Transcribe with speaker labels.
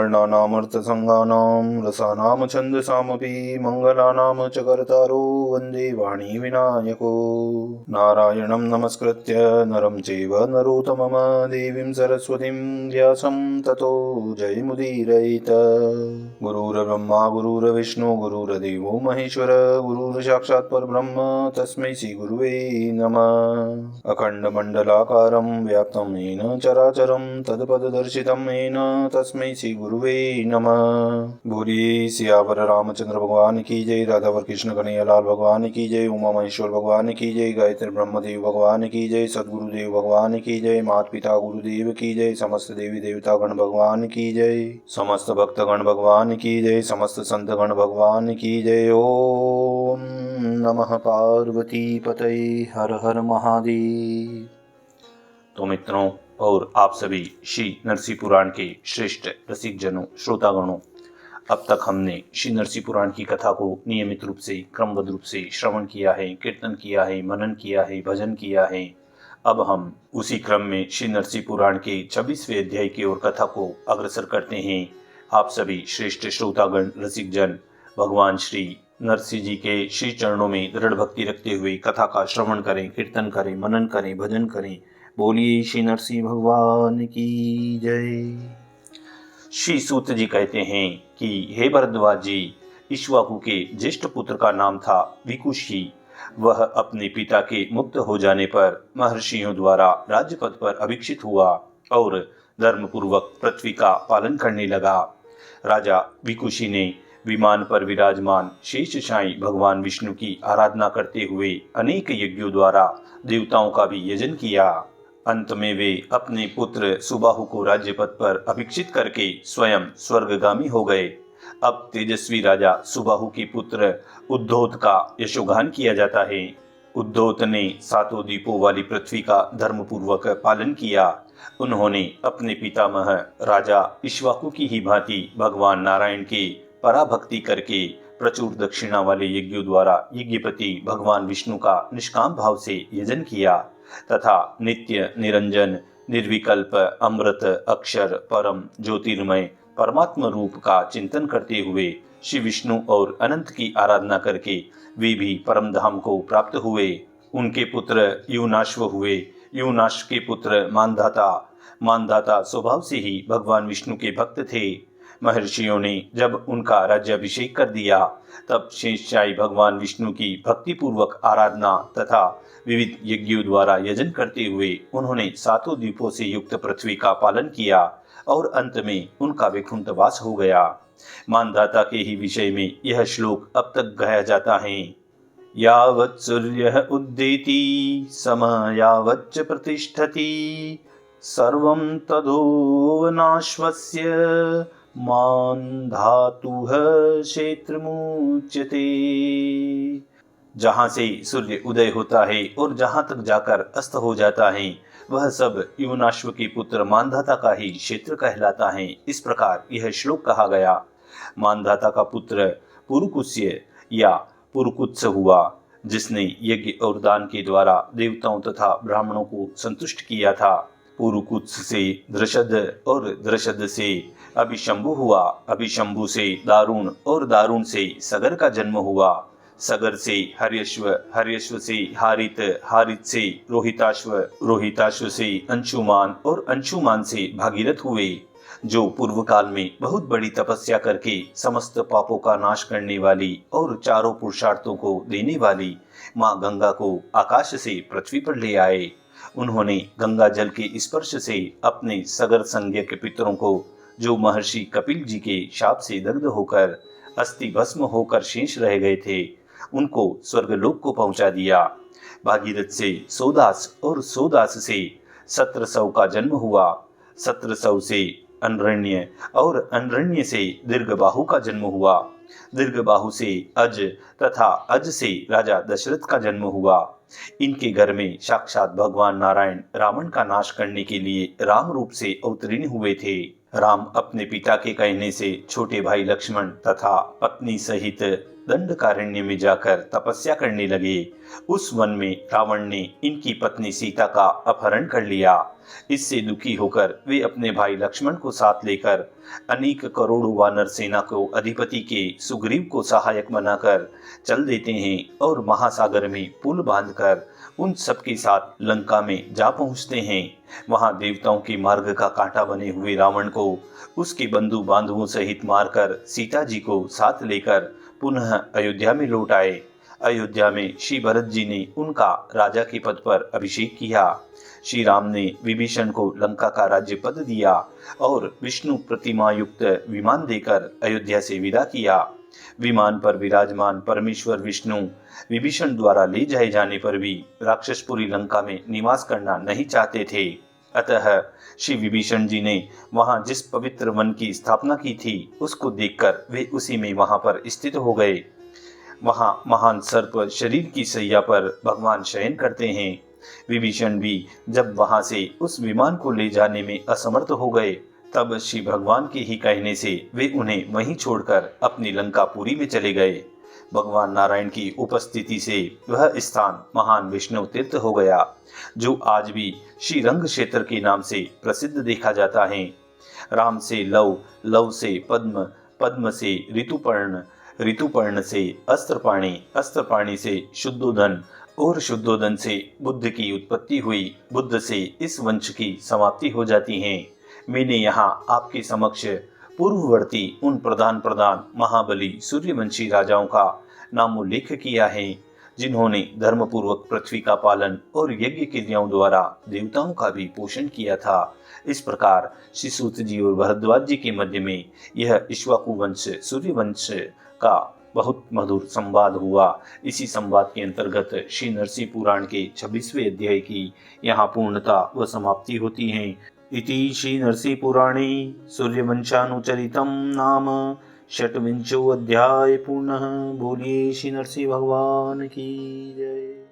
Speaker 1: वर्णानामर्थसङ्गानां रसानां छन्दसामपि मङ्गलानां च कर्तारो वन्दे वाणी विनायको। नारायणं नमस्कृत्य नरं चैव नरोत्तमं देवीं सरस्वतीं व्यासं ततो जयमुदीरयेत्। गुरुर्ब्रह्मा गुरुर्विष्णु गुरुर्देवो महेश्वर गुरुर्साक्षात् परब्रह्म तस्मै श्रीगुरुवे नमः। अखण्डमण्डलाकारं व्याप्तं येन चराचरं तत्पददर्शितं येन तस्मै श्रीगुरुवे नमः। बोलिए सियावर रामचंद्र भगवान की जय, राधावर कृष्ण कन्हैयालाल भगवान की जय, उमा महेश्वर भगवान की जय, गायत्री ब्रह्मदेव भगवान की जय, सद्गुरुदेव भगवान की जय, माता पिता गुरुदेव की जय, समस्त देवी देवता गण भगवान की जय, समस्त भक्तगण भगवान की जय, समस्त संत गण भगवान की जय। ओम नमः पार्वती पतये, हर हर महादेव। तो मित्रों और आप सभी श्री नरसिंह पुराण के श्रेष्ठ रसिक जनों, श्रोतागणों, अब तक हमने श्री नरसिंह पुराण की कथा को नियमित रूप से क्रमबद्ध रूप से श्रवण किया है, कीर्तन किया है, मनन किया है, भजन किया है। अब हम उसी क्रम में श्री नरसिंह पुराण के 26वें अध्याय की ओर कथा को अग्रसर करते हैं। आप सभी श्रेष्ठ श्रोतागण रसिक जन भगवान श्री नरसिंह जी के श्री चरणों में दृढ़ भक्ति रखते हुए कथा का श्रवण करें, कीर्तन करें, मनन करें, भजन करें। बोलिए श्री नरसिंह भगवान की जय। श्री सूत जी कहते हैं कि हे भरद्वाज जी, इक्ष्वाकु के ज्येष्ठ पुत्र का नाम था विकुशी। वह अपने पिता के मुक्त हो जाने पर महर्षियों द्वारा राज्यपद पर अभिषिक्त हुआ और धर्मपूर्वक पृथ्वी का पालन करने लगा। राजा विकुशी ने विमान पर विराजमान शेषशायी भगवान विष्णु की आराधना करते हुए अनेक यज्ञों द्वारा देवताओं का भी यजन किया। अंत में वे अपने पुत्र सुबाहु को राज्यपद पर अभिषिक्त करके स्वयं स्वर्गगामी हो गए। अब तेजस्वी राजा सुबाहु के पुत्र उद्धोत का यशोगान किया जाता है। उद्धोत ने 7 द्वीपों वाली पृथ्वी का धर्मपूर्वक पालन किया। उन्होंने अपने पितामह राजा इक्ष्वाकु की ही भांति भगवान नारायण के पराभक्ति करके प्रचुर दक्षिणा वाले यज्ञों द्वारा यज्ञपति भगवान विष्णु का निष्काम भाव से यजन किया तथा नित्य निरंजन निर्विकल्प अमृत अक्षर परम ज्योतिर्मय परमात्मा रूप का चिंतन करते हुए श्री विष्णु और अनंत की आराधना करके वे भी परम धाम को प्राप्त हुए। उनके पुत्र यूनाश्व हुए। यूनाश के पुत्र मानधाता स्वभाव से ही भगवान विष्णु के भक्त थे। महर्षियों ने जब उनका राज्याभिषेक कर दिया तब शेषशायी भगवान विष्णु की भक्तिपूर्वक आराधना तथा विविध यज्ञों द्वारा यजन करते हुए उन्होंने 7 द्वीपों से युक्त पृथ्वी का पालन किया और अंत में उनका वैकुंठवास हो गया। मानधाता के ही विषय में यह श्लोक अब तक गाया जाता है। यावत् सूर्यः उद्येति समयावच्च प्रतिष्ठति सर्वं तदोवनाश्वस्य मानधातुः क्षेत्रमुच्यते। जहाँ से सूर्य उदय होता है और जहाँ तक जाकर अस्त हो जाता है वह सब यूनाश्व के पुत्र मानधाता का ही क्षेत्र कहलाता है। इस प्रकार यह श्लोक कहा गया। मानधाता का पुत्र पुरुकुत्स्य या पुरुकुत्स हुआ, जिसने यज्ञ और दान के द्वारा देवताओं तथा ब्राह्मणों को संतुष्ट किया था। पुरुकुत्स से दृषद और दृषद से अभिशंभु हुआ, अभिशंभु से दारुण और दारुण से सगर का जन्म हुआ, सगर से हर्यश्व, हर्यश्व से हारित, हारित से रोहिताश्व, रोहिताश्व से अंशुमान और अंशुमान से भागीरथ हुए, जो पूर्व काल में बहुत बड़ी तपस्या करके समस्त पापों का नाश करने वाली और चारों पुरुषार्थों को देने वाली माँ गंगा को आकाश से पृथ्वी पर ले आए। उन्होंने गंगा जल के स्पर्श से अपने सगर संज्ञक पितरों को, जो महर्षि कपिल जी के शाप से दग्ध होकर अस्थि भस्म होकर शेष रह गए थे, उनको स्वर्गलोक को पहुंचा दिया। भागीरथ से सोदास और सोदास से सत्रसव का जन्म हुआ, सत्रसव से अनरण्य और अनरण्य से दीर्घबाहु का जन्म हुआ, दीर्घबाहु से अज तथा अज से राजा दशरथ का जन्म हुआ। इनके घर में साक्षात भगवान नारायण रावण का नाश करने के लिए राम रूप से अवतीर्ण हुए थे। राम अपने पिता के कहने से छोटे भाई लक्ष्मण तथा पत्नी सहित दंडकारण्य में जाकर तपस्या करने लगे। उस वन में रावण ने इनकी पत्नी सीता का अपहरण कर लिया। इससे दुखी होकर वे अपने भाई लक्ष्मण को साथ लेकर अनेक करोड़ों वानर सेना को अधिपति के सुग्रीव को सहायक बनाकर चल देते हैं और महासागर में पुल बांधकर उन सबके साथ लंका में जा पहुंचते हैं। वहां देवताओं के मार्ग का कांटा बने हुए रावण को उसके बंधु बांधवों सहित मारकर सीता जी को साथ लेकर पुनः अयोध्या में लौट आए। अयोध्या में श्री भरत जी ने उनका राजा के पद पर अभिषेक किया। श्री राम ने विभीषण को लंका का राज्य पद दिया और विष्णु प्रतिमा युक्त विमान देकर अयोध्या से विदा किया। विमान पर विराजमान परमेश्वर विष्णु विभीषण द्वारा ले जाए जाने पर भी राक्षसपुरी लंका में निवास करना नहीं चाहते थे। अतः श्री विभीषण जी ने वहां जिस पवित्र वन की स्थापना की थी उसको देखकर वे उसी में वहां पर स्थित हो गए। वहां महान सर्प शरीर की सैया पर भगवान शयन करते हैं। विभीषण भी जब वहां से उस विमान को ले जाने में असमर्थ हो गए तब श्री भगवान के ही कहने से वे उन्हें वहीं छोड़कर अपनी लंकापुरी में चले गए। भगवान नारायण की उपस्थिति से वह स्थान महान विष्णु तीर्थ हो गया, जो आज भी श्री रंग क्षेत्र के नाम से प्रसिद्ध देखा जाता है। राम से लव, लव से पद्म, पद्म से ऋतुपर्ण, ऋतुपर्ण से अस्त्रपाणी, अस्त्रपाणी से शुद्धोधन और शुद्धोधन से बुद्ध की उत्पत्ति हुई। बुद्ध से इस वंश की समाप्ति हो जाती है। मैंने यहाँ आपके समक्ष पूर्ववर्ती उन प्रधान महाबली सूर्यवंशी राजाओं का नामोल्लेख किया है, जिन्होंने धर्मपूर्वक पृथ्वी का पालन और यज्ञ क्रियाओं द्वारा देवताओं का भी पोषण किया था। इस प्रकार श्री सूत जी और भरद्वाज जी के मध्य में यह इक्ष्वाकु वंश सूर्यवंश का बहुत मधुर संवाद हुआ। इसी संवाद के अंतर्गत श्री नरसिंह पुराण के 26वें अध्याय की यहाँ पूर्णता व समाप्ति होती है। इति श्री नरसिंह पुराणे सूर्यवंशानुचरितं नाम षट्विंशोऽध्याय पूर्णः। बोलिए श्री नरसिंह भगवान की जय।